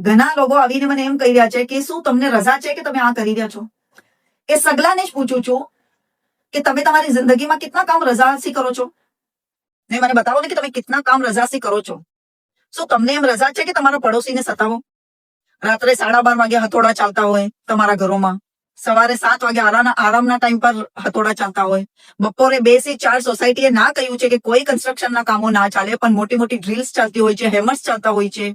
ઘણા લોકો આવીને મને એમ કહી રહ્યા છે કે શું તમને રજા છે કે તમે આ કરી રહ્યા છો? એ સગલાને જ પૂછું છું કે તમે તમારી જિંદગીમાં કેટલા કામ રજાથી કરો છો? ને મને બતાવો ને કે તમે કેટલા કામ રજાથી કરો છો. શું તમને એમ રજા છે કે તમારા પડોશીને સતાવો? રાત્રે 12:30 વાગે હથોડા ચાલતા હોય તમારા ઘરોમાં, સવારે 7 વાગે આરામના ટાઈમ પર હથોડા ચાલતા હોય, બપોરે 2 થી 4 સોસાયટીએ ના કહ્યું છે કે કોઈ કન્સ્ટ્રક્શનના કામો ના ચાલે, પણ મોટી મોટી ડ્રીલ્સ ચાલતી હોય છે, હેમર્સ ચાલતા હોય છે,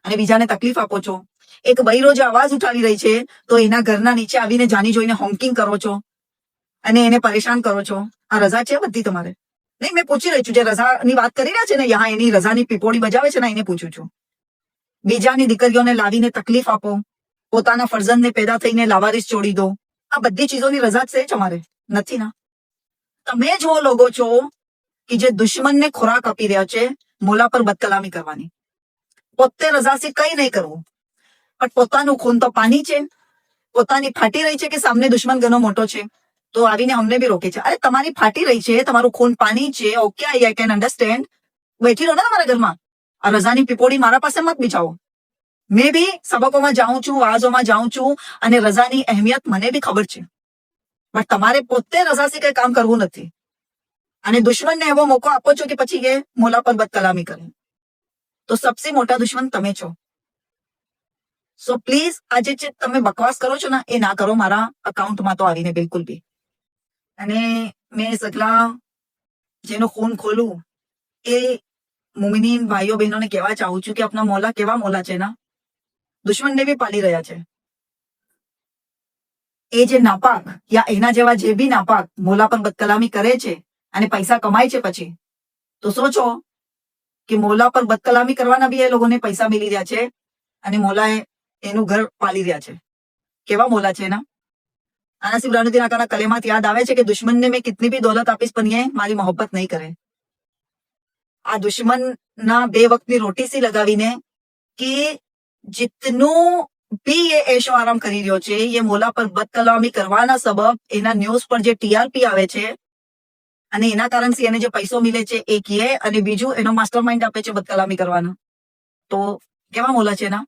અને બીજાને તકલીફ આપો છો. એક બૈરો જે અવાજ ઉઠાવી રહી છે તો એના ઘરના નીચે આવીને જાણી જોઈને હોંકિંગ કરો છો અને એને પરેશાન કરો છો. આ રજા છે બધી તમારે? નહીં, મેં પૂછી રહી છું, જે રજાની વાત કરી રહ્યા છે ને, યહાં એની રજાની પીપોડી બજાવે છે ને, એને પૂછું છું. બીજાની દીકરીઓને લાવીને તકલીફ આપો, પોતાના ફરજંદને પેદા થઈને લાવારીસ છોડી દો. આ બધી ચીજોની રજા છે જ અમારે નથી ના. તમે જો લોકો છો કે જે દુશ્મનને ખોરાક આપી રહ્યા છે, મોલા પર બદકલામી કરવાની. પોતે રજાથી કઈ નહીં કરવું, પણ પોતાનું ખૂન તો પાણી છે, પોતાની ફાટી રહી છે કે સામને દુશ્મન ઘણો મોટો છે, તો આવીને અમને બી રોકે છે. અરે તમારી ફાટી રહી છે, તમારું ખૂન પાણી છે, ઓકે, આઈ કેન અન્ડરસ્ટેન્ડ. બેઠી રહો ને તમારા ઘરમાં. આ રજાની પીપોડી મારા પાસે મત બિછાવો. મેં બી સબકોમાં જાઉં છું, વાઝોમાં જાઉં છું, અને રજાની અહેમિયત મને બી ખબર છે, પણ તમારે પોતે રજાથી કઈ કામ કરવું નથી, અને દુશ્મનને એવો મોકો આપો છો કે પછી એ મોલા પર બદકલામી કરે. તો સબસે મોટા દુશ્મન તમે છો. સો પ્લીઝ આજે જે તમે બકવાસ કરો છો ને, એ ના કરો મારા અકાઉન્ટમાં તો આવીને બિલકુલ બી. અને મેં સગલા જેનો ખૂન ખોલું એ મુમિનીન ભાઈઓ બહેનોને કહેવા ચાહું છું કે આપણા મોલા કેવા મોલા છે ના, દુશ્મનને બી પાલી રહ્યા છે. એ જે નાપાક યા એના જેવા જે બી નાપાક મોલા પર બદકલામી કરે છે અને પૈસા કમાય છે, પછી તો સોચો કે મોલા પર બદકલામી કરવાના બી એ લોકોને પૈસા મિલી રહ્યા છે, અને મોલાએ એનું ઘર પાલી રહ્યા છે. કેવા મોલા છે ના. આના સિબરાનુદ્દીન આકાના કલેમાત યાદ આવે છે કે દુશ્મનને મેં કિતની બી દોલત આપીશ પણ એ મારી મોહબ્બત નહીં કરે. આ દુશ્મનના 2 વખતની રોટી સી લગાવીને કે जितનું બી એ એશો આરામ કરી રહ્યો છે, એ મોલા પર બદકલામી કરવાના સબબ એના ન્યૂઝ પર જે ટીઆરપી આવે છે અને એના કારણથી એને જે પૈસો મિલે છે એ કીએ, અને બીજું એનો માસ્ટરમાઇન્ડ આપે છે બદકલામી કરવાનો. તો કેવા મોલા છે ના.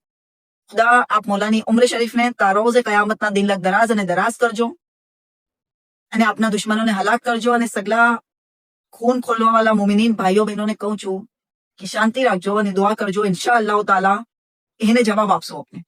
ખુદા આપ મોલાની ઉમ્ર શરીફને તારોઝે કયામતના દિન લગ દરાજ અને દરાજ કરજો, અને આપના દુશ્મનોને હલાક કરજો. અને સગલા ખૂન ખોલવા વાળા મુમિનીન ભાઈઓ બહેનોને કહું છું કે શાંતિ રાખજો અને દુઆ કરજો. ઇન્શાઅલ્લાહ તાલા એને જવાબ આપશો આપને.